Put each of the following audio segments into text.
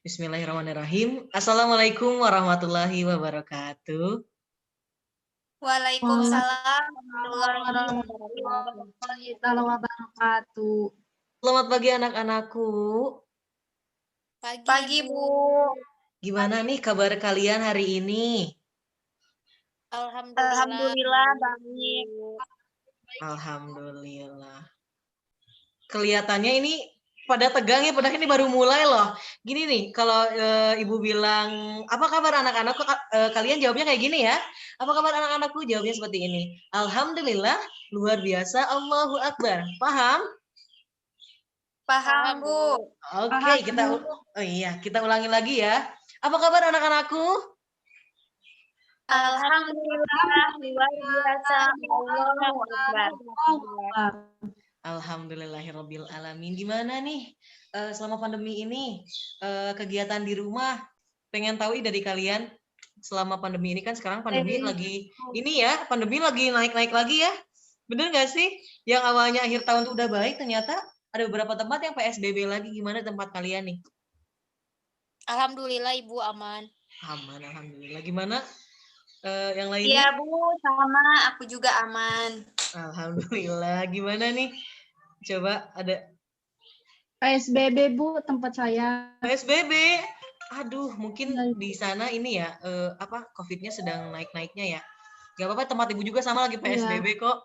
Bismillahirrahmanirrahim. Assalamualaikum warahmatullahi wabarakatuh. Waalaikumsalam Warahmatullahi wabarakatuh. Selamat pagi anak-anakku. Pagi, Bu. Gimana nih kabar kalian hari ini? Alhamdulillah baik. Alhamdulillah. Kelihatannya ini pada tegang ya, padahal ini baru mulai loh. Gini nih, kalau Ibu bilang, apa kabar anak-anakku? Kalian jawabnya kayak gini ya. Apa kabar anak-anakku? Jawabnya seperti ini. Alhamdulillah, luar biasa, Allahu Akbar. Paham? Paham, Bu. Oke, kita ulangi lagi ya. Apa kabar anak-anakku? Alhamdulillah luar biasa, Allahu Akbar. Alhamdulillahirabbil alamin. Gimana nih selama pandemi ini kegiatan di rumah? Pengen tahu dari kalian selama pandemi ini, kan sekarang pandemi lagi ini ya, pandemi lagi naik-naik lagi ya. Bener nggak sih? Yang awalnya akhir tahun tuh udah baik, ternyata ada beberapa tempat yang PSBB lagi. Gimana tempat kalian nih? Alhamdulillah Ibu aman. Aman, alhamdulillah. Gimana yang lainnya? Iya, Bu, sama aku juga aman. Alhamdulillah. Gimana nih? Coba ada PSBB, Bu, tempat saya. PSBB. Aduh, mungkin di sana ini ya, COVID-nya sedang naik-naiknya ya. Gak apa-apa, tempat Ibu juga sama lagi PSBB kok.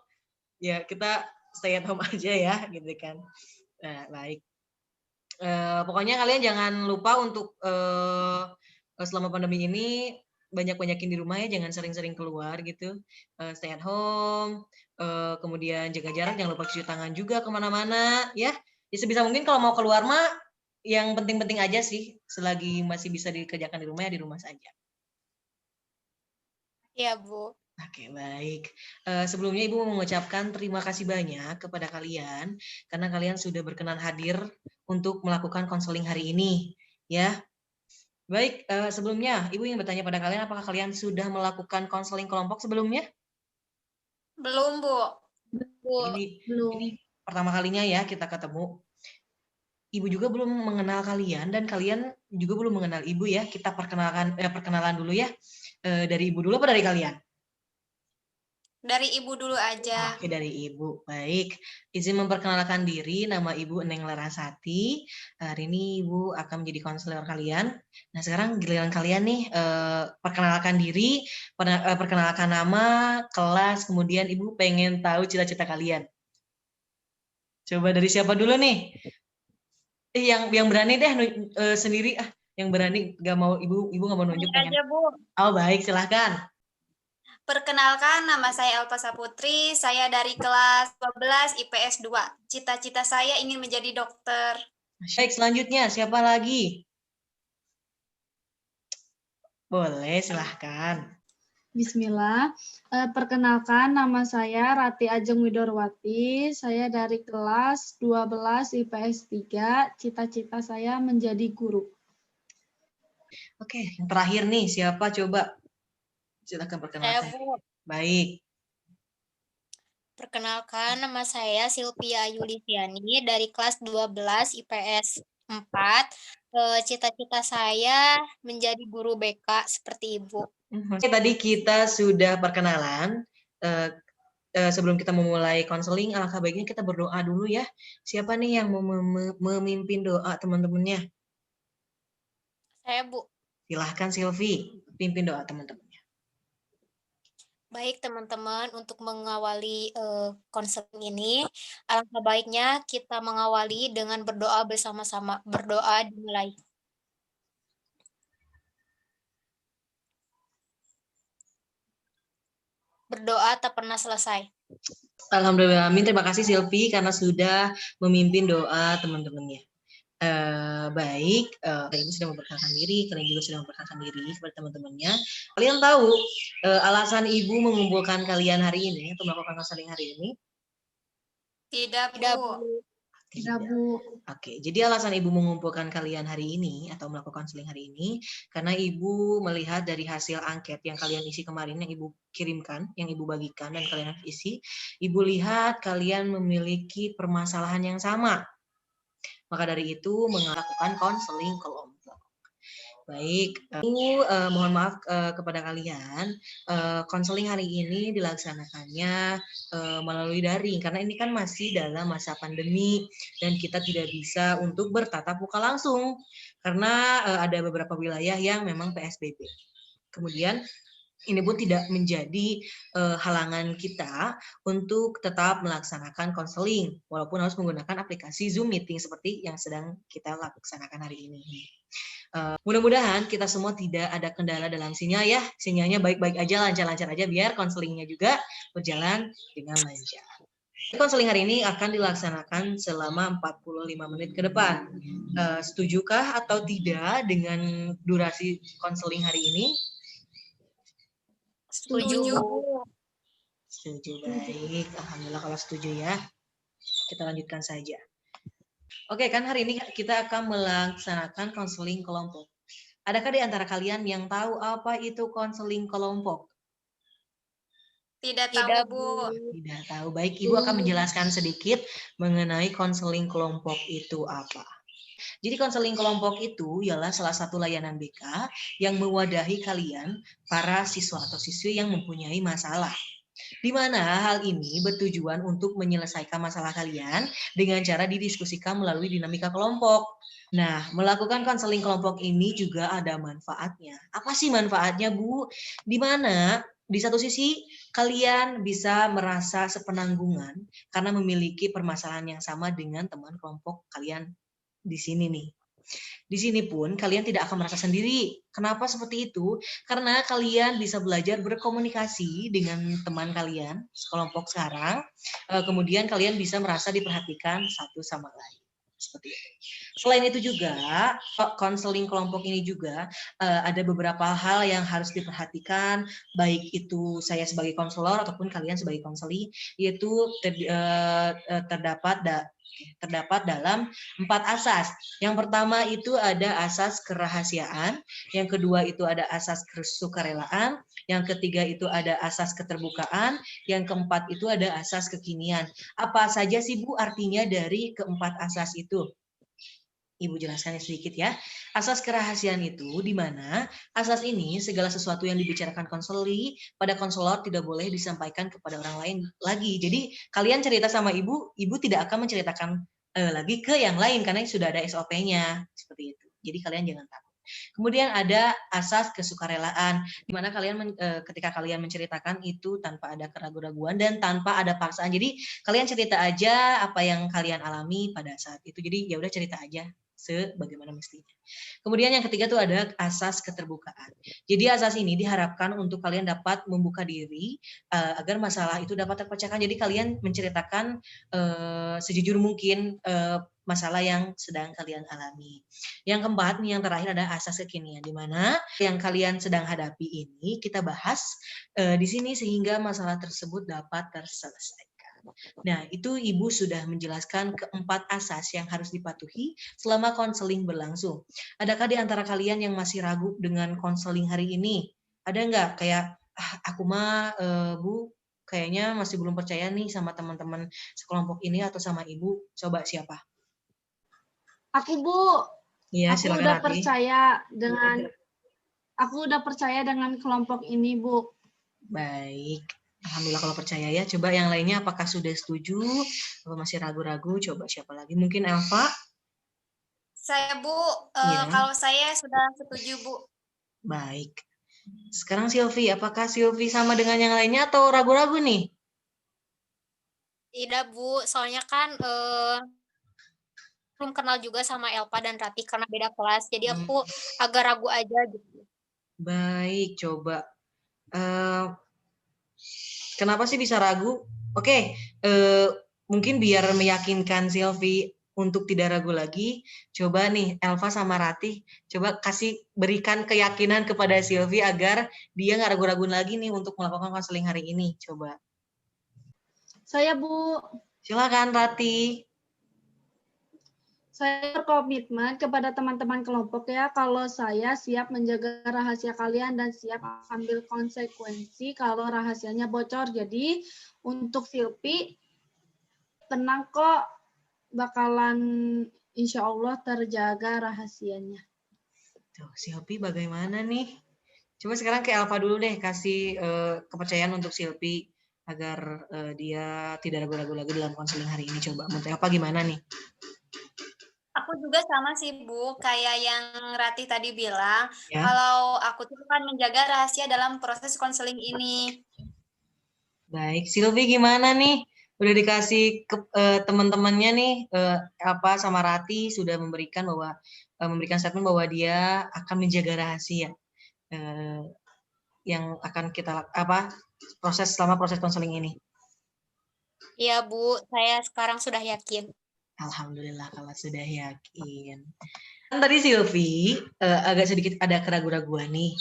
Ya, kita stay at home aja ya, gitu kan. Nah, baik. Pokoknya kalian jangan lupa untuk selama pandemi ini banyak-banyakin di rumah ya, jangan sering-sering keluar gitu. Stay at home, kemudian jaga jarak, jangan lupa cuci tangan juga kemana-mana ya. Ya sebisa mungkin kalau mau keluar mah yang penting-penting aja sih, selagi masih bisa dikerjakan di rumah ya di rumah saja. Iya, Bu. Oke, baik. Sebelumnya Ibu mengucapkan terima kasih banyak kepada kalian karena kalian sudah berkenan hadir untuk melakukan konseling hari ini, ya. Baik, sebelumnya Ibu ingin bertanya pada kalian, apakah kalian sudah melakukan konseling kelompok sebelumnya? Belum, Bu. Ini pertama kalinya ya kita ketemu. Ibu juga belum mengenal kalian dan kalian juga belum mengenal Ibu ya. Kita perkenalan dulu ya. Dari Ibu dulu apa dari kalian? Dari Ibu dulu aja. Oke, dari Ibu. Baik. Izin memperkenalkan diri, nama Ibu Eneng Larasati. Hari ini Ibu akan menjadi konselor kalian. Nah, sekarang giliran kalian nih, perkenalkan diri, perkenalkan nama, kelas, kemudian Ibu pengen tahu cita-cita kalian. Coba dari siapa dulu nih? Yang berani deh sendiri, yang berani, nggak mau Ibu nggak mau nunjuk. Aja, Bu. Oh, baik, silahkan. Perkenalkan, nama saya Elpa Saputri, saya dari kelas 12 IPS 2. Cita-cita saya ingin menjadi dokter. Baik, selanjutnya siapa lagi? Boleh, silahkan. Bismillah. Perkenalkan, nama saya Rati Ajeng Widorwati. Saya dari kelas 12 IPS 3. Cita-cita saya menjadi guru. Oke, yang terakhir nih, siapa coba? Silakan perkenalkan. Baik. Perkenalkan, nama saya Silvia Yulisiani dari kelas 12 IPS 4. Cita-cita saya menjadi guru BK seperti Ibu. Oke, tadi kita sudah perkenalan. Sebelum kita memulai konseling, alangkah baiknya kita berdoa dulu ya. Siapa nih yang mau memimpin doa teman-temannya? Saya, Bu. Silahkan Silvi, pimpin doa teman-temannya. Baik teman-teman, untuk mengawali konseling ini, alangkah baiknya kita mengawali dengan berdoa bersama-sama. Berdoa dimulai. Berdoa tak pernah selesai. Alhamdulillah, amin. Terima kasih Silvi karena sudah memimpin doa teman-temannya. Baik, Ibu sudah memperkenalkan diri, kalian juga sudah memperkenalkan diri kepada teman-temannya. Kalian tahu alasan Ibu mengumpulkan kalian hari ini untuk melakukan konseling hari ini? Tidak, Bu. Tidak, Bu. Oke, jadi alasan Ibu mengumpulkan kalian hari ini atau melakukan konseling hari ini karena Ibu melihat dari hasil angket yang kalian isi kemarin, yang Ibu kirimkan, yang Ibu bagikan dan kalian isi, Ibu lihat kalian memiliki permasalahan yang sama. Maka dari itu melakukan konseling kelompok. Baik, aku mohon maaf kepada kalian, konseling hari ini dilaksanakannya melalui daring karena ini kan masih dalam masa pandemi dan kita tidak bisa untuk bertatap muka langsung karena ada beberapa wilayah yang memang PSBB. Kemudian ini pun tidak menjadi halangan kita untuk tetap melaksanakan konseling walaupun harus menggunakan aplikasi Zoom meeting seperti yang sedang kita laksanakan hari ini. Mudah-mudahan kita semua tidak ada kendala dalam sinyal ya, sinyalnya baik-baik aja, lancar-lancar aja biar konselingnya juga berjalan dengan lancar. Konseling hari ini akan dilaksanakan selama 45 menit ke depan. Setujukah atau tidak dengan durasi konseling hari ini? Setuju. Setuju, baik. Alhamdulillah kalau setuju ya. Kita lanjutkan saja. Oke, kan hari ini kita akan melaksanakan konseling kelompok. Adakah di antara kalian yang tahu apa itu konseling kelompok? Tidak tahu, Bu. Tidak tahu. Baik, Ibu akan menjelaskan sedikit mengenai konseling kelompok itu apa. Jadi konseling kelompok itu ialah salah satu layanan BK yang mewadahi kalian, para siswa atau siswi yang mempunyai masalah. Di mana hal ini bertujuan untuk menyelesaikan masalah kalian dengan cara didiskusikan melalui dinamika kelompok. Nah, melakukan konseling kelompok ini juga ada manfaatnya. Apa sih manfaatnya, Bu? Di mana di satu sisi kalian bisa merasa sepenanggungan karena memiliki permasalahan yang sama dengan teman kelompok kalian di sini nih. Di sini pun kalian tidak akan merasa sendiri. Kenapa seperti itu? Karena kalian bisa belajar berkomunikasi dengan teman kalian sekelompok sekarang. Kemudian kalian bisa merasa diperhatikan satu sama lain. Seperti itu. Selain itu juga, konseling kelompok ini juga ada beberapa hal yang harus diperhatikan, baik itu saya sebagai konselor ataupun kalian sebagai konseli, yaitu terdapat dalam 4 asas. Yang pertama itu ada asas kerahasiaan, yang kedua itu ada asas kesukarelaan, yang ketiga itu ada asas keterbukaan, yang keempat itu ada asas kekinian. Apa saja sih Bu artinya dari keempat asas itu? Ibu jelaskan sedikit ya. Asas kerahasiaan itu di mana asas ini segala sesuatu yang dibicarakan konseli pada konselor tidak boleh disampaikan kepada orang lain lagi. Jadi kalian cerita sama ibu, ibu tidak akan menceritakan lagi ke yang lain karena sudah ada SOP-nya seperti itu. Jadi kalian jangan takut. Kemudian ada asas kesukarelaan, di mana kalian ketika kalian menceritakan itu tanpa ada keraguan-raguan dan tanpa ada paksaan. Jadi kalian cerita aja apa yang kalian alami pada saat itu. Jadi ya udah cerita aja sebagaimana mestinya. Kemudian yang ketiga itu ada asas keterbukaan. Jadi asas ini diharapkan untuk kalian dapat membuka diri agar masalah itu dapat terpecahkan. Jadi kalian menceritakan sejujur mungkin masalah yang sedang kalian alami. Yang keempat, yang terakhir ada asas kekinian, di mana yang kalian sedang hadapi ini kita bahas di sini sehingga masalah tersebut dapat terselesaikan. Nah, itu Ibu sudah menjelaskan keempat asas yang harus dipatuhi selama konseling berlangsung. Adakah di antara kalian yang masih ragu dengan konseling hari ini? Ada nggak kayak, aku mah Bu, kayaknya masih belum percaya nih sama teman-teman sekelompok ini atau sama Ibu. Coba siapa? Aku, Bu. Iya, aku silakan udah Rati. Aku udah percaya dengan kelompok ini, Bu. Baik. Alhamdulillah kalau percaya ya. Coba yang lainnya apakah sudah setuju? Kalau masih ragu-ragu, coba siapa lagi? Mungkin Elva? Saya, Bu, Iya. kalau saya sudah setuju, Bu. Baik. Sekarang Silvi, apakah Silvi sama dengan yang lainnya atau ragu-ragu nih? Tidak, Bu. Soalnya kan belum kenal juga sama Elpa dan Rati karena beda kelas. Jadi aku agak ragu aja gitu. Baik, coba. Kenapa sih bisa ragu? Oke, mungkin biar meyakinkan Silvi untuk tidak ragu lagi, coba nih Elva sama Ratih, coba berikan keyakinan kepada Silvi agar dia nggak ragu-ragu lagi nih untuk melakukan konseling hari ini. Coba. Saya, Bu. Silakan Ratih. Saya berkomitmen kepada teman-teman kelompok ya, kalau saya siap menjaga rahasia kalian dan siap ambil konsekuensi kalau rahasianya bocor. Jadi untuk Silpi, tenang kok, bakalan insya Allah terjaga rahasianya. Tuh, Silpi bagaimana nih? Coba sekarang ke Alfa dulu deh, kasih kepercayaan untuk Silpi agar dia tidak ragu-ragu lagi dalam konseling hari ini. Coba, menurut Alfa gimana nih? Aku juga sama sih Bu, kayak yang Ratih tadi bilang, Ya. kalau aku tuh kan menjaga rahasia dalam proses konseling ini. Baik, Silvi gimana nih? Udah dikasih ke teman-temannya nih apa sama Rati sudah memberikan memberikan statement bahwa dia akan menjaga rahasia yang akan kita selama proses konseling ini. Iya Bu, saya sekarang sudah yakin. Alhamdulillah kalau sudah yakin. Kan tadi Silvi agak sedikit ada keraguan-raguan nih,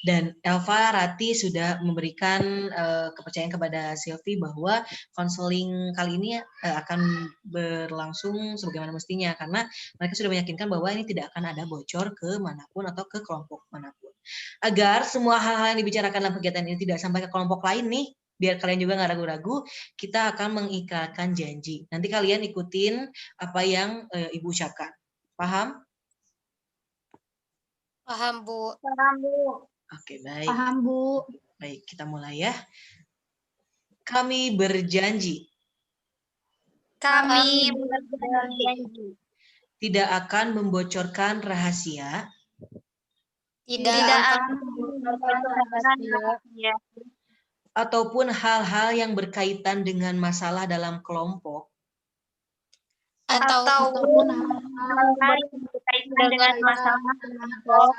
dan Elva Rati sudah memberikan kepercayaan kepada Silvi bahwa konseling kali ini akan berlangsung sebagaimana mestinya, karena mereka sudah meyakinkan bahwa ini tidak akan ada bocor ke manapun atau ke kelompok manapun. Agar semua hal-hal yang dibicarakan dalam kegiatan ini tidak sampai ke kelompok lain nih, biar kalian juga nggak ragu-ragu, kita akan mengikrarkan janji. Nanti kalian ikutin apa yang Ibu ucapkan. Paham? Paham Bu. Paham Bu. Oke, baik. Paham Bu. Baik, kita mulai ya. Kami berjanji. Kami berjanji. Tidak akan membocorkan rahasia. Tidak akan membocorkan rahasia. Ataupun hal-hal yang berkaitan dengan masalah dalam kelompok. Ataupun hal-hal yang berkaitan dengan masalah kelompok.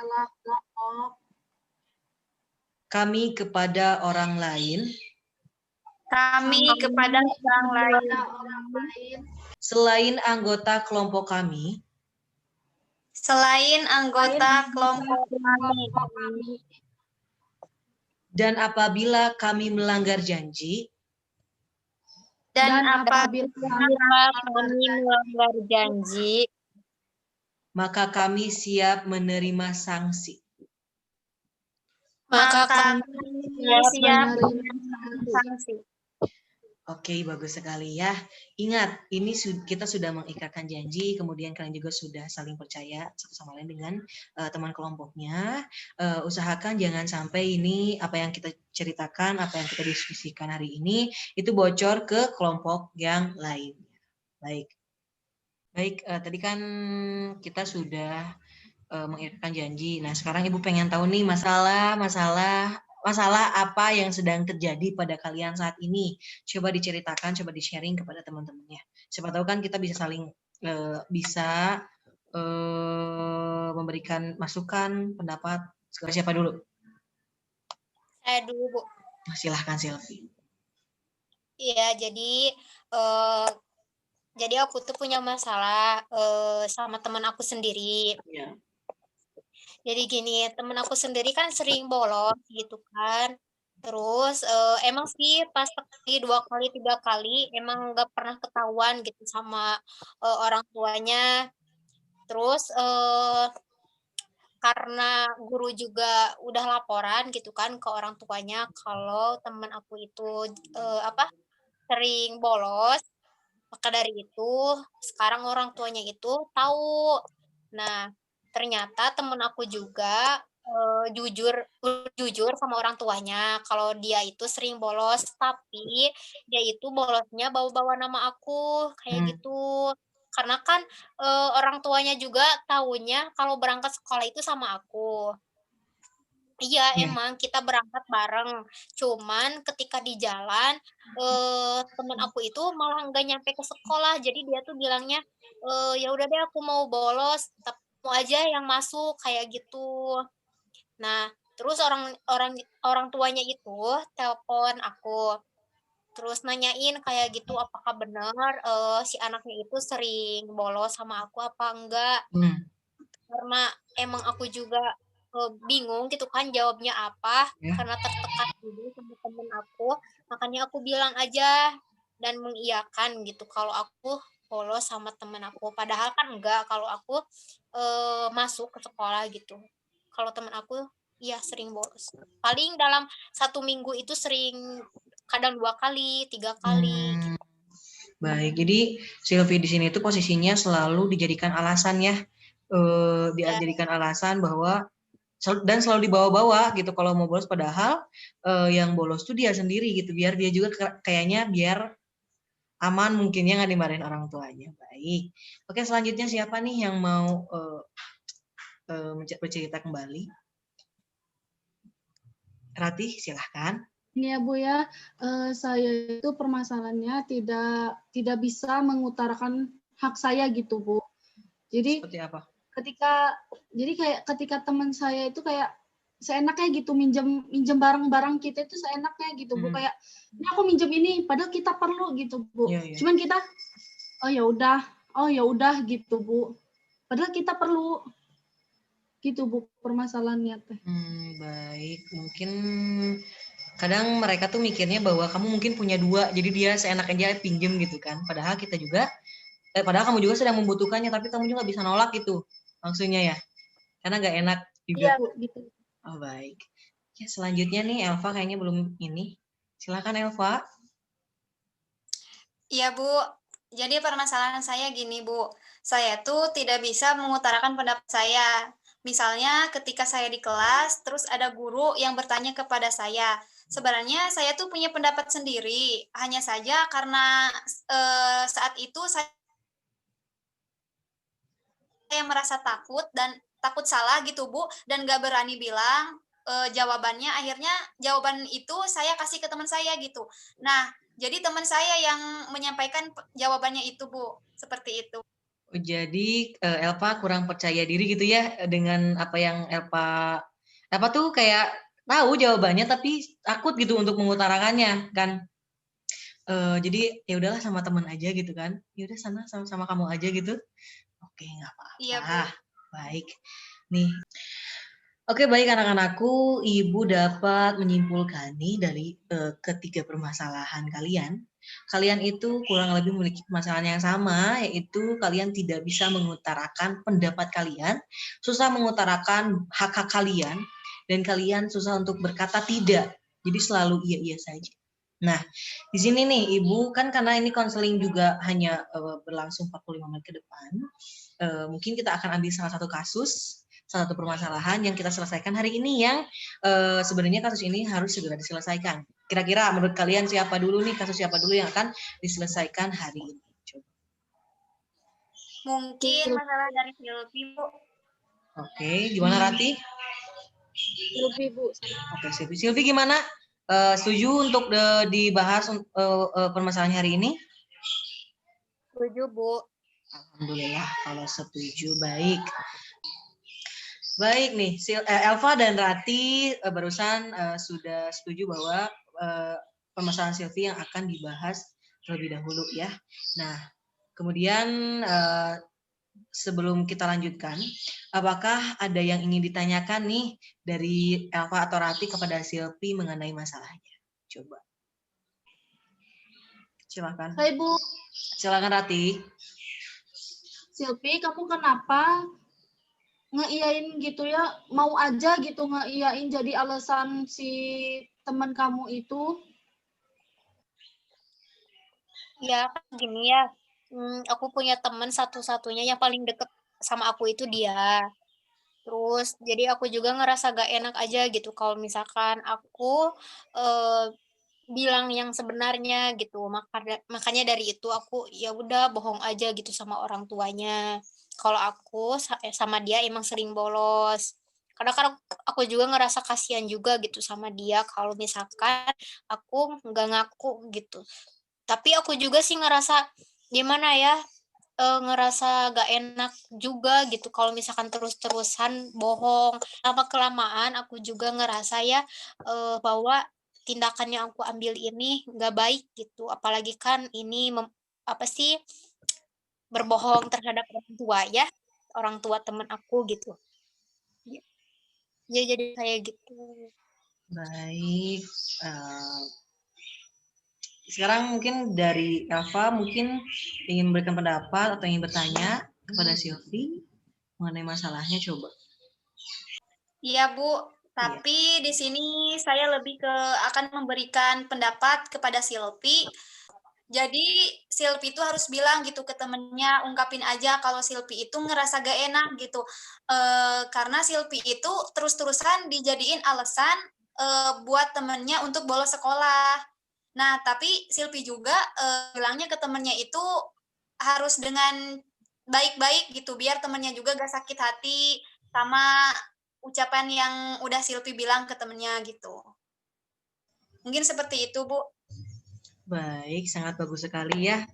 Kami kepada orang lain. Kami kepada orang lain. Selain anggota kelompok kami. Selain anggota kelompok kami. Dan apabila kami melanggar janji. Dan apabila kami melanggar janji. Maka kami siap menerima sanksi. Maka kami siap menerima sanksi. Oke, bagus sekali ya. Ingat, ini kita sudah mengikrarkan janji, kemudian kalian juga sudah saling percaya satu sama lain dengan teman kelompoknya. Usahakan jangan sampai ini apa yang kita ceritakan, apa yang kita diskusikan hari ini, itu bocor ke kelompok yang lain. Baik. Baik, tadi kan kita sudah mengikrarkan janji. Nah, sekarang Ibu pengen tahu nih masalah apa yang sedang terjadi pada kalian saat ini. Coba diceritakan, coba di-sharing kepada teman-temannya. Siapa tahu kan kita bisa saling memberikan masukan, pendapat. Siapa dulu? Saya dulu, Bu. Silahkan, Silvi. Iya, jadi aku tuh punya masalah sama teman aku sendiri. Ya. Jadi gini, temen aku sendiri kan sering bolos gitu kan. Terus emang sih pas sekali, 2 kali, 3 kali emang nggak pernah ketahuan gitu sama orang tuanya. Terus karena guru juga udah laporan gitu kan ke orang tuanya kalau temen aku itu sering bolos. Maka dari itu sekarang orang tuanya itu tahu. Nah, ternyata temen aku juga jujur sama orang tuanya kalau dia itu sering bolos, tapi dia itu bolosnya bawa-bawa nama aku kayak gitu. Karena kan orang tuanya juga taunya kalau berangkat sekolah itu sama aku. Iya, emang kita berangkat bareng. Cuman ketika di jalan temen aku itu malah nggak nyampe ke sekolah. Jadi dia tuh bilangnya ya udah deh aku mau bolos, tapi mau aja yang masuk kayak gitu. Nah, terus orang tuanya itu telepon aku. Terus nanyain kayak gitu apakah benar si anaknya itu sering bolos sama aku apa enggak. Karena emang aku juga bingung gitu kan jawabnya apa, karena tertekan juga sama temen aku, makanya aku bilang aja dan mengiyakan gitu kalau aku bolos sama temen aku. Padahal kan enggak kalau aku masuk ke sekolah gitu. Kalau temen aku ya sering bolos. Paling dalam 1 minggu itu sering kadang 2 kali, 3 kali gitu. Baik, jadi Silvi di sini itu posisinya selalu dijadikan alasan ya dijadikan alasan bahwa dan selalu dibawa-bawa gitu kalau mau bolos, padahal yang bolos tuh dia sendiri gitu, biar dia juga kayaknya biar aman mungkinnya nggak dimarahin orang tuanya. Baik. Oke, selanjutnya siapa nih yang mau bercerita kembali? Ratih, silahkan. Ini ya Bu ya, saya itu permasalahannya tidak bisa mengutarakan hak saya gitu Bu. Jadi Seperti apa? ketika teman saya itu kayak seenaknya gitu minjem barang-barang kita itu seenaknya gitu Bu, kayak ini aku minjem ini padahal kita perlu gitu Bu. Iya, iya. Cuman kita oh ya udah gitu Bu. Padahal kita perlu gitu Bu permasalahannya teh. Baik, mungkin kadang mereka tuh mikirnya bahwa kamu mungkin punya dua, jadi dia seenaknya aja pinjem gitu kan. Padahal kita juga, padahal kamu juga sedang membutuhkannya, tapi kamu juga bisa nolak gitu, maksudnya ya, karena nggak enak juga. Iya Bu, gitu. Oh baik. Ya selanjutnya nih Elva kayaknya belum ini. Silakan Elva. Iya Bu, jadi permasalahan saya gini Bu, saya tuh tidak bisa mengutarakan pendapat saya. Misalnya ketika saya di kelas, terus ada guru yang bertanya kepada saya. Sebenarnya saya tuh punya pendapat sendiri, hanya saja karena saat itu saya merasa takut dan takut salah gitu Bu, dan gak berani bilang jawabannya. Akhirnya jawaban itu saya kasih ke teman saya gitu. Nah, jadi teman saya yang menyampaikan jawabannya itu Bu, seperti itu. Oh, jadi Elva kurang percaya diri gitu ya dengan apa yang Elva tuh kayak tahu jawabannya tapi takut gitu untuk mengutarakannya kan. Jadi ya udahlah sama teman aja gitu kan. Ya udah sana sama kamu aja gitu. Oke, nggak apa-apa. Iya Bu. Baik. Nih. Oke, baik anak-anakku, Ibu dapat menyimpulkan nih dari ketiga permasalahan kalian. Kalian itu kurang lebih memiliki permasalahan yang sama, yaitu kalian tidak bisa mengutarakan pendapat kalian, susah mengutarakan hak-hak kalian, dan kalian susah untuk berkata tidak. Jadi selalu iya-iya saja. Nah, di sini nih Ibu, kan karena ini konseling juga hanya berlangsung 45 menit ke depan, mungkin kita akan ambil salah satu kasus, salah satu permasalahan yang kita selesaikan hari ini yang sebenarnya kasus ini harus segera diselesaikan. Kira-kira menurut kalian siapa dulu nih, kasus siapa dulu yang akan diselesaikan hari ini? Coba. Mungkin masalah dari Silvi Bu. Oke, gimana Rati? Silvi Bu. Oke, Silvi gimana? Setuju untuk dibahas permasalahan hari ini? Setuju Bu. Alhamdulillah kalau setuju, baik. Baik nih, Elva dan Rati barusan sudah setuju bahwa permasalahan Silvi yang akan dibahas terlebih dahulu ya. Nah, kemudian sebelum kita lanjutkan, apakah ada yang ingin ditanyakan nih dari Elva atau Rati kepada Silvi mengenai masalahnya? Coba. Silakan. Hai Bu. Silakan Rati. Silvi, kamu kenapa ngeiyain gitu ya? Mau aja gitu ngeiyain jadi alasan si teman kamu itu? Ya kan gini ya, aku punya teman satu-satunya yang paling deket sama aku itu dia. Terus jadi aku juga ngerasa gak enak aja gitu kalau misalkan aku bilang yang sebenarnya gitu. Makanya dari itu aku ya udah bohong aja gitu sama orang tuanya. Kalau aku sama dia emang sering bolos. Karena kan aku juga ngerasa kasihan juga gitu sama dia kalau misalkan aku nggak ngaku gitu. Tapi aku juga sih ngerasa gimana ya, ngerasa gak enak juga gitu kalau misalkan terus-terusan bohong. Lama-kelamaan aku juga ngerasa ya, bahwa tindakan yang aku ambil ini nggak baik gitu. Apalagi kan ini berbohong terhadap orang tua ya, orang tua temen aku gitu. Ya jadi kayak gitu. Baik. Sekarang mungkin dari Elva mungkin ingin memberikan pendapat atau ingin bertanya kepada Silvi mengenai masalahnya, coba. Iya Bu, tapi di sini saya lebih akan memberikan pendapat kepada Silvi. Jadi Silpi itu harus bilang gitu ke temennya, ungkapin aja kalau Silpi itu ngerasa gak enak gitu. Karena Silpi itu terus-terusan dijadiin alasan buat temennya untuk bolos sekolah. Nah, tapi Silpi juga bilangnya ke temennya itu harus dengan baik-baik gitu, biar temennya juga gak sakit hati sama ucapan yang udah Silpi bilang ke temennya gitu. Mungkin seperti itu, Bu. Baik, sangat bagus sekali ya.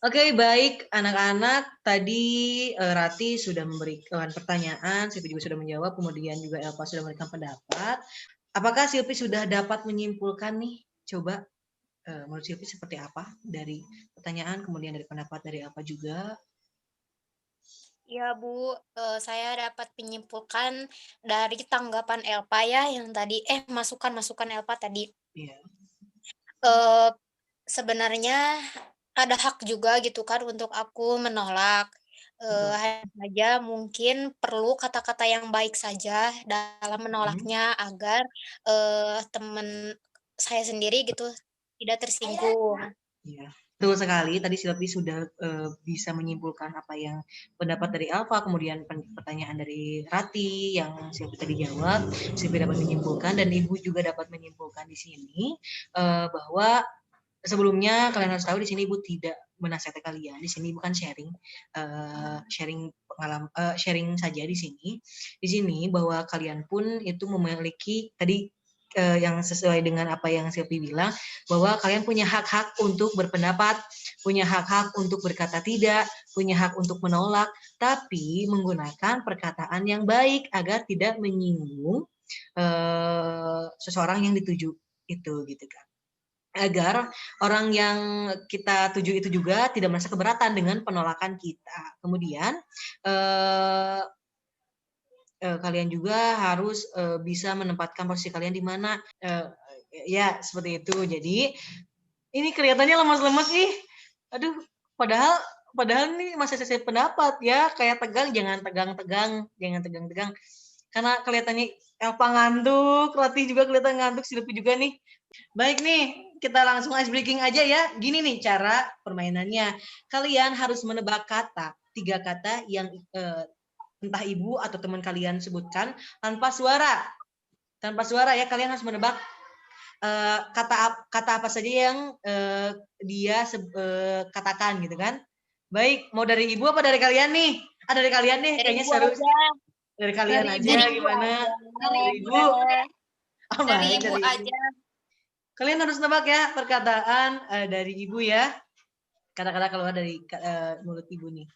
Oke, baik anak-anak. Tadi Rati sudah memberikan pertanyaan, Silvi juga sudah menjawab, kemudian juga Elva sudah memberikan pendapat. Apakah Silvi sudah dapat menyimpulkan nih? Coba menurut Silvi seperti apa dari pertanyaan, kemudian dari pendapat dari Elva juga? Ya Bu, saya dapat menyimpulkan dari tanggapan Elpa ya yang tadi masukan-masukan Elpa tadi. Iya. Sebenarnya ada hak juga gitu kan untuk aku menolak, hanya saja mungkin perlu kata-kata yang baik saja dalam menolaknya agar, teman saya sendiri gitu tidak tersinggung. Iya, betul sekali. Tadi Silvi sudah bisa menyimpulkan apa yang pendapat dari Alfa, kemudian pertanyaan dari Rati yang Silvi tadi jawab, Silvi dapat menyimpulkan dan Ibu juga dapat menyimpulkan di sini bahwa sebelumnya kalian harus tahu di sini Ibu tidak menasihati kalian. Di sini bukan sharing, sharing pengalaman, sharing saja di sini. Di sini bahwa kalian pun itu memiliki tadi yang sesuai dengan apa yang Silvi bilang, bahwa kalian punya hak-hak untuk berpendapat, punya hak-hak untuk berkata tidak, punya hak untuk menolak, tapi menggunakan perkataan yang baik agar tidak menyinggung seseorang yang dituju itu gitu kan. Agar orang yang kita tuju itu juga tidak merasa keberatan dengan penolakan kita. Kemudian kalian juga harus bisa menempatkan posisi kalian di mana ya seperti itu. Jadi ini kelihatannya lemas-lemas nih. Aduh, padahal nih masih sesi pendapat ya, kayak tegang, jangan tegang-tegang, jangan tegang-tegang. Karena kelihatannya Elva ngantuk, Rati juga kelihatan ngantuk, Silvi juga nih. Baik nih, kita langsung ice breaking aja ya. Gini nih cara permainannya. Kalian harus menebak kata, 3 kata yang entah ibu atau teman kalian sebutkan tanpa suara. Tanpa suara ya, kalian harus menebak kata apa saja yang dia katakan gitu kan. Baik, mau dari ibu apa dari kalian nih? Dari kalian nih, kayaknya seru. Dari kalian aja gimana? Dari ibu. Oh, Dari baik, Ibu dari ibu. aja. Kalian harus nebak ya perkataan dari ibu ya. Kata-kata keluar dari mulut ibu nih.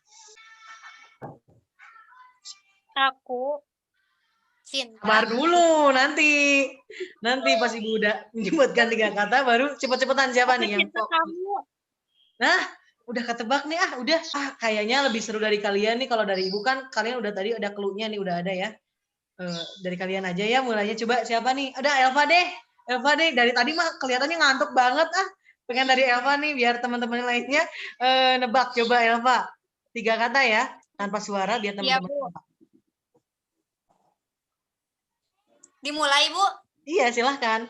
Aku cinta. Sabar dulu, nanti pas ibu udah menyebutkan 3 kata baru cepet-cepetan siapa nih yang fokus. Kamu. Nah, udah ketebak nih udah. Kayaknya lebih seru dari kalian nih. Kalau dari ibu kan kalian udah tadi ada clue-nya nih, udah ada ya. Dari kalian aja ya mulainya, coba siapa nih? Ada Elva deh. Dari tadi mah kelihatannya ngantuk banget Pengen dari Elva nih biar teman-teman lainnya nebak. Coba Elva. 3 kata ya, tanpa suara biar teman-teman nebak. Dimulai, Bu. Iya, silahkan.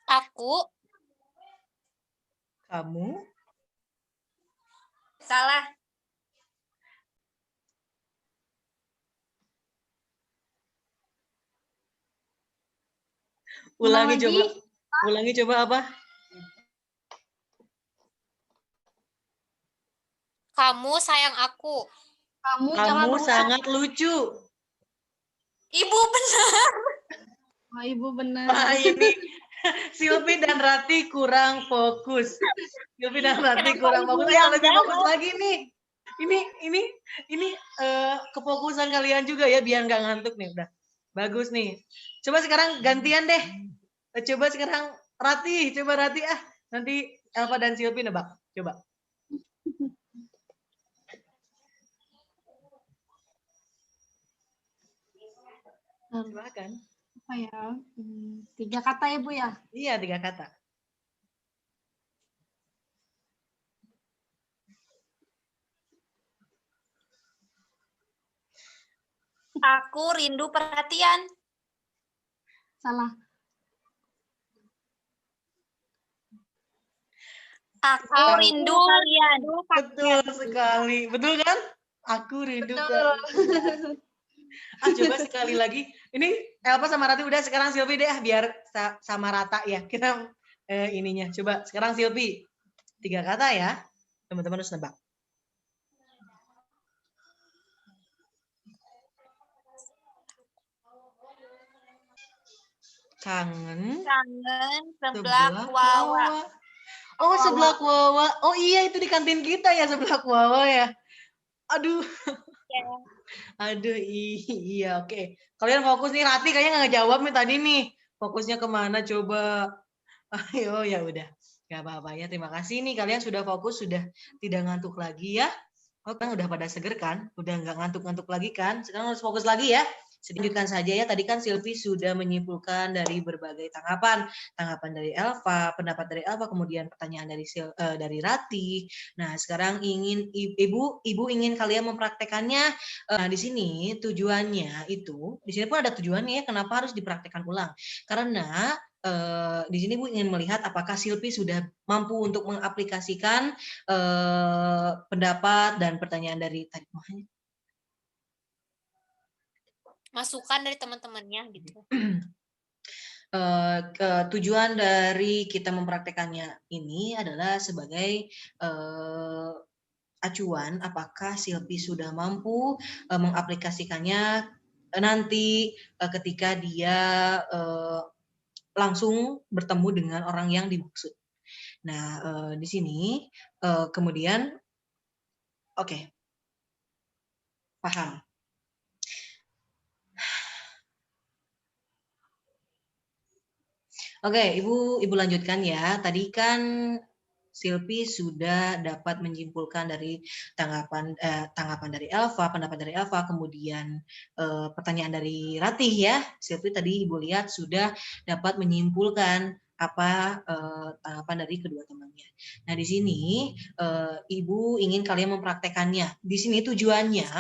Aku. Kamu. Salah. Ulangi coba apa? Kamu sayang aku. Kamu sangat lucu. Ibu benar. Oh, Ibu benar. Ini Silvi dan Rati kurang fokus. Silvi dan Rati kurang fokus. Ayo lebih fokus lagi nih. Ini kefokusan kalian juga ya biar nggak ngantuk nih udah. Bagus nih. Coba sekarang gantian deh. Coba sekarang Rati, nanti Elva dan Silvi nebak. Coba. Silakan. Apa ya? 3 kata ya, Bu ya? Iya, 3 kata. Aku rindu perhatian. Salah. Aku rindu kalian. Betul sekali. Betul kan? Aku rindu Betul. coba sekali lagi. Ini Elva sama Rati udah, sekarang Silvi deh biar sama rata ya. Kita ininya. Coba sekarang Silvi. 3 kata ya. Teman-teman harus nebak. Kangen. Kangen Seblak seblak wawa. Oh, seblak wawa. Oh iya, itu di kantin kita ya, seblak wawa ya. Aduh. Ya. Aduh, iya, oke. Kalian fokus nih, Rati kayaknya nggak ngejawab nih tadi nih. Fokusnya kemana coba? Ayo, ya udah. Gak apa-apa ya, terima kasih nih. Kalian sudah fokus, sudah tidak ngantuk lagi ya. Oh, kan udah pada seger kan? Udah nggak ngantuk-ngantuk lagi kan? Sekarang harus fokus lagi ya. Lanjutkan saja ya. Tadi kan Silvi sudah menyimpulkan dari berbagai tanggapan. Tanggapan dari Elva, pendapat dari Elva, kemudian pertanyaan dari Rati. Nah, sekarang ingin Ibu ingin kalian mempraktekannya. Nah, di sini tujuannya itu, di sini pun ada tujuannya ya, kenapa harus dipraktekkan ulang. Karena di sini Bu ingin melihat apakah Silvi sudah mampu untuk mengaplikasikan pendapat dan pertanyaan dari tadi. Masukan dari teman-temannya gitu. Tujuan dari kita mempraktekannya ini adalah sebagai acuan apakah Silvi sudah mampu mengaplikasikannya nanti ketika dia langsung bertemu dengan orang yang dimaksud. Nah, di sini kemudian oke. Paham. Oke, Ibu lanjutkan ya. Tadi kan Silvi sudah dapat menyimpulkan dari tanggapan dari Elva, pendapat dari Elva, kemudian pertanyaan dari Ratih ya. Silvi tadi Ibu lihat sudah dapat menyimpulkan apa tanggapan dari kedua temannya. Nah, di sini Ibu ingin kalian mempraktekannya. Di sini tujuannya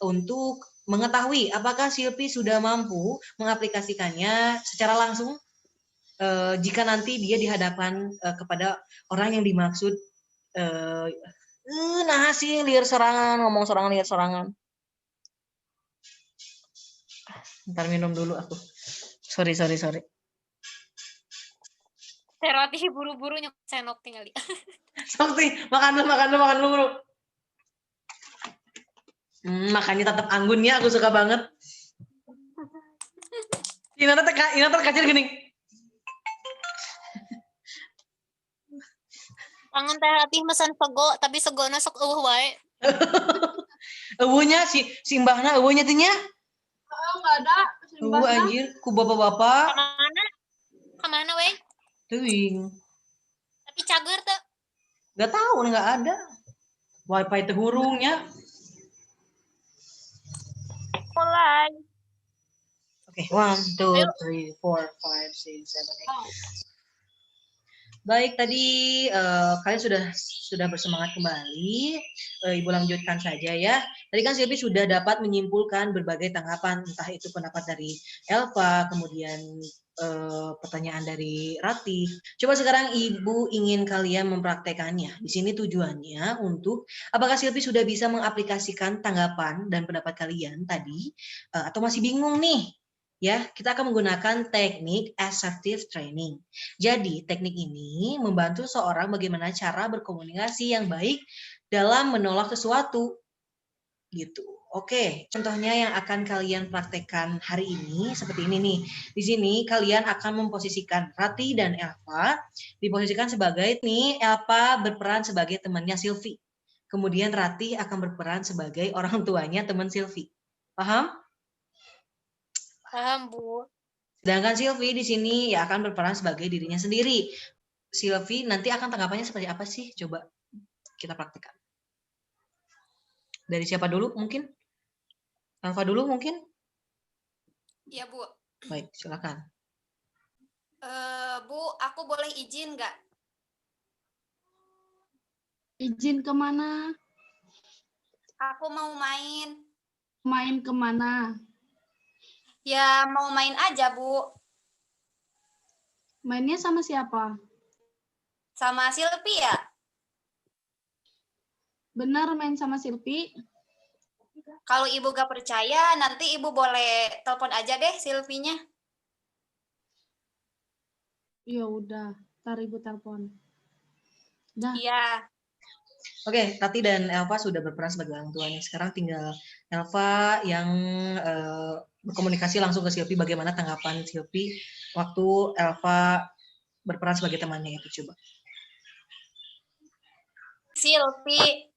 untuk mengetahui apakah Silvi sudah mampu mengaplikasikannya secara langsung jika nanti dia dihadapkan kepada orang yang dimaksud. Nah sih liar sorangan, ngomong sorangan liar sorangan. Ntar minum dulu aku. Sorry. Teroti buru-buru senok tinggal. Sakti, makan dulu. Makannya tetap anggun ya, aku suka banget. Ina terkacir gini. Tangan teh Ratih mesen sego, tapi segona sok wae. Eueuhnya si mbahna eueuhnya teh nya. Oh, enggak ada. Anjir, ku bapak-bapak. Kemana weh? Teuing. Tapi cager tuh. Gak tahu, nggak ada. Wifi teh hurungnya. Mulai. Oke, 1, 2, 3, 4, 5, 6, 7, 8. Baik, tadi kalian sudah bersemangat kembali. Ibu lanjutkan saja ya. Tadi kan Silvi sudah dapat menyimpulkan berbagai tanggapan, entah itu pendapat dari Elva, kemudian pertanyaan dari Rati. Coba sekarang Ibu ingin kalian mempraktekannya. Di sini tujuannya untuk apakah Silvi sudah bisa mengaplikasikan tanggapan dan pendapat kalian tadi, atau masih bingung nih? Ya, kita akan menggunakan teknik assertive training. Jadi, teknik ini membantu seorang bagaimana cara berkomunikasi yang baik dalam menolak sesuatu. Gitu. Oke, contohnya yang akan kalian praktekkan hari ini seperti ini nih. Di sini kalian akan memposisikan Rati dan Elva, diposisikan sebagai nih, Elva berperan sebagai temannya Silvi. Kemudian Rati akan berperan sebagai orang tuanya teman Silvi. Paham? Paham, Bu. Sedangkan Silvi di sini ya akan berperan sebagai dirinya sendiri. Silvi nanti akan tanggapannya seperti apa sih? Coba kita praktikkan. Dari siapa dulu mungkin? Alfa dulu mungkin? Iya, Bu. Baik, silakan. Bu, aku boleh izin nggak? Izin kemana? Aku mau main. Main kemana? Ya, mau main aja, Bu. Mainnya sama siapa? Sama Silpi ya? Benar main sama Silpi? Kalau Ibu gak percaya, nanti Ibu boleh telepon aja deh Silpinya. Ya udah, ntar Ibu telepon. Dah. Iya. Oke, Tati dan Elva sudah berperan sebagai orang tua nih. Sekarang tinggal Elva yang berkomunikasi langsung ke Silpi bagaimana tanggapan Silpi waktu Elva berperan sebagai temannya itu, coba. Silpi,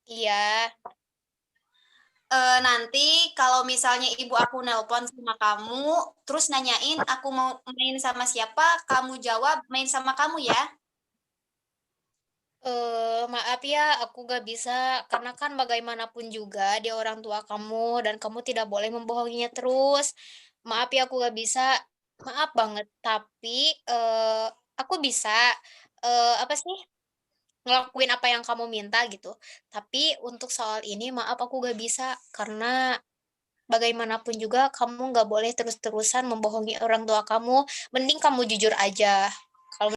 Iya. nanti kalau misalnya ibu aku nelpon sama kamu, terus nanyain aku mau main sama siapa, kamu jawab main sama kamu ya. Maaf ya, aku gak bisa, karena kan bagaimanapun juga dia orang tua kamu, dan kamu tidak boleh membohonginya terus. Maaf ya, aku gak bisa. Maaf banget, tapi aku bisa, apa sih, ngelakuin apa yang kamu minta gitu. Tapi untuk soal ini, maaf aku gak bisa, karena bagaimanapun juga kamu gak boleh terus-terusan membohongi orang tua kamu. Mending kamu jujur aja. Kalau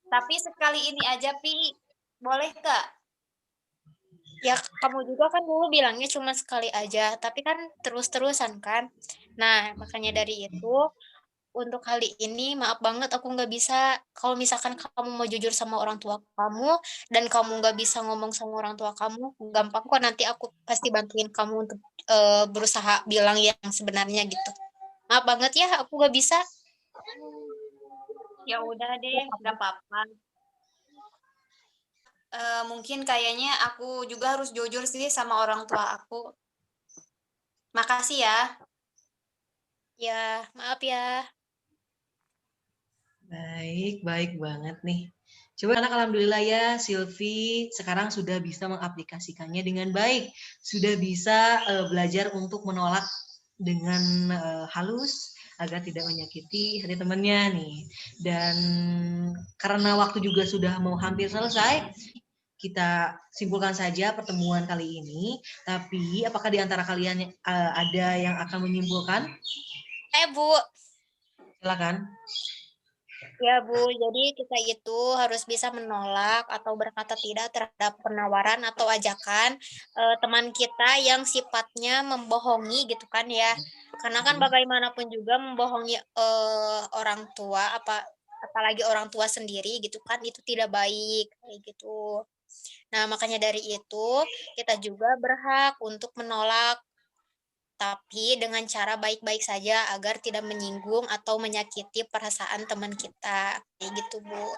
Tapi sekali ini aja, Pi. Boleh gak? Ya, kamu juga kan dulu bilangnya cuma sekali aja, tapi kan terus-terusan kan. Nah, makanya dari itu, untuk kali ini maaf banget aku nggak bisa. Kalau misalkan kamu mau jujur sama orang tua kamu, dan kamu nggak bisa ngomong sama orang tua kamu, gampang kok nanti aku pasti bantuin kamu untuk berusaha bilang yang sebenarnya gitu. Maaf banget ya, aku nggak bisa. Ya udah deh, gak apa-apa. Mungkin kayaknya aku juga harus jujur sih sama orang tua aku. Makasih ya. Ya, maaf ya. Baik, baik banget nih. Coba anak alhamdulillah ya, Silvi sekarang sudah bisa mengaplikasikannya dengan baik. Sudah bisa belajar untuk menolak dengan halus agar tidak menyakiti hati temannya nih. Dan karena waktu juga sudah mau hampir selesai, kita simpulkan saja pertemuan kali ini. Tapi apakah di antara kalian ada yang akan menyimpulkan? Bu. Silakan. Ya, Bu. Jadi kita itu harus bisa menolak atau berkata tidak terhadap penawaran atau ajakan teman kita yang sifatnya membohongi gitu kan ya. Karena kan bagaimanapun juga membohongi orang tua apalagi orang tua sendiri gitu kan itu tidak baik kayak gitu. Nah, makanya dari itu kita juga berhak untuk menolak tapi dengan cara baik-baik saja agar tidak menyinggung atau menyakiti perasaan teman kita. Kayak gitu, Bu.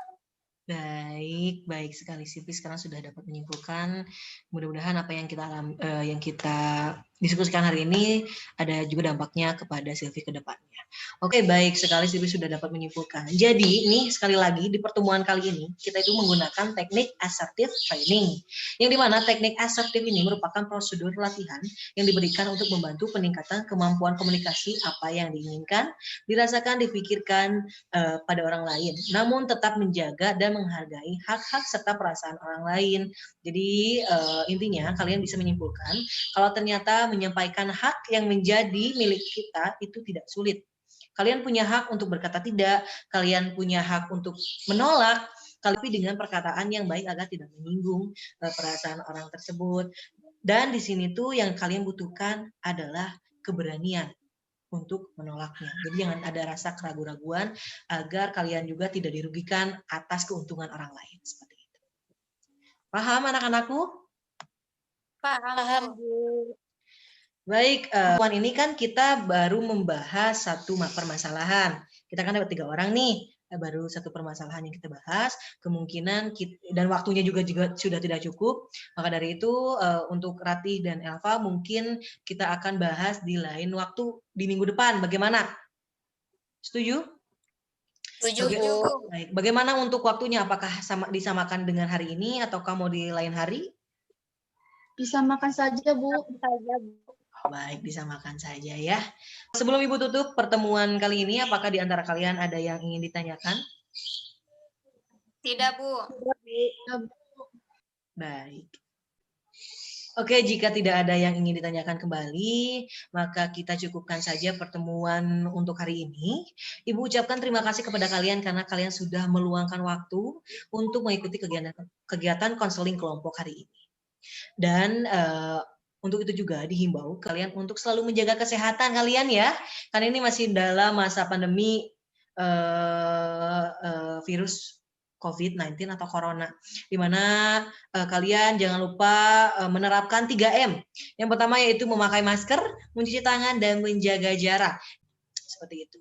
Baik, baik sekali Silvi sekarang sudah dapat menyimpulkan. Mudah-mudahan apa yang kita diskusikan hari ini ada juga dampaknya kepada Silvi ke depannya. Oke, baik sekali Silvi sudah dapat menyimpulkan. Jadi, ini sekali lagi di pertemuan kali ini kita itu menggunakan teknik assertive training. Yang dimana teknik assertive ini merupakan prosedur latihan yang diberikan untuk membantu peningkatan kemampuan komunikasi apa yang diinginkan, dirasakan, dipikirkan pada orang lain. Namun tetap menjaga dan menghargai hak-hak serta perasaan orang lain. Jadi intinya kalian bisa menyimpulkan kalau ternyata menyampaikan hak yang menjadi milik kita itu tidak sulit. Kalian punya hak untuk berkata tidak, kalian punya hak untuk menolak, tapi dengan perkataan yang baik agar tidak menyinggung perasaan orang tersebut. Dan di sini tuh yang kalian butuhkan adalah keberanian untuk menolaknya. Jadi jangan ada rasa keraguan-raguan agar kalian juga tidak dirugikan atas keuntungan orang lain. Seperti itu. Paham anak-anakku? Paham, Bu. Baik, pertemuan ini kan kita baru membahas satu permasalahan. Kita kan dapat 3 orang nih, baru satu permasalahan yang kita bahas. Kemungkinan dan waktunya juga sudah tidak cukup. Maka dari itu untuk Ratih dan Elva mungkin kita akan bahas di lain waktu di minggu depan. Bagaimana? Setuju? Setuju, Bu. Baik. Bagaimana untuk waktunya? Apakah disamakan dengan hari ini atau kamu di lain hari? Disamakan saja, Bu. Saja, Bu. Baik, disamakan saja ya. Sebelum Ibu tutup pertemuan kali ini, apakah di antara kalian ada yang ingin ditanyakan? Tidak, Bu. Baik. Oke, jika tidak ada yang ingin ditanyakan kembali, maka kita cukupkan saja pertemuan untuk hari ini. Ibu ucapkan terima kasih kepada kalian karena kalian sudah meluangkan waktu untuk mengikuti kegiatan konseling kelompok hari ini. Dan untuk itu juga dihimbau kalian untuk selalu menjaga kesehatan kalian ya, karena ini masih dalam masa pandemi virus COVID-19 atau Corona, di mana kalian jangan lupa menerapkan 3M. Yang pertama yaitu memakai masker, mencuci tangan, dan menjaga jarak. Seperti itu.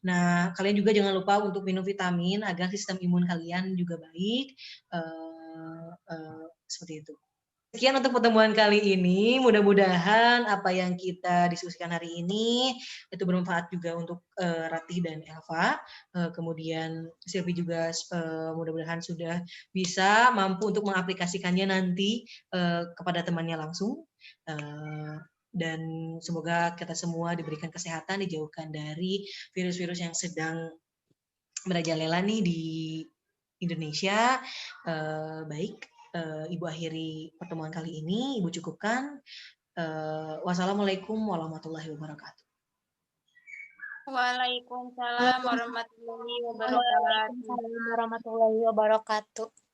Nah, kalian juga jangan lupa untuk minum vitamin agar sistem imun kalian juga baik. Seperti itu. Sekian untuk pertemuan kali ini. Mudah-mudahan apa yang kita diskusikan hari ini itu bermanfaat juga untuk Ratih dan Elva. Kemudian Silvi juga mudah-mudahan sudah bisa mampu untuk mengaplikasikannya nanti kepada temannya langsung. Dan semoga kita semua diberikan kesehatan, dijauhkan dari virus-virus yang sedang merajalela nih di Indonesia. Baik. Ibu akhiri pertemuan kali ini, Ibu cukupkan. Wassalamualaikum warahmatullahi wabarakatuh. Waalaikumsalam warahmatullahi wabarakatuh. Waalaikumsalam warahmatullahi wabarakatuh.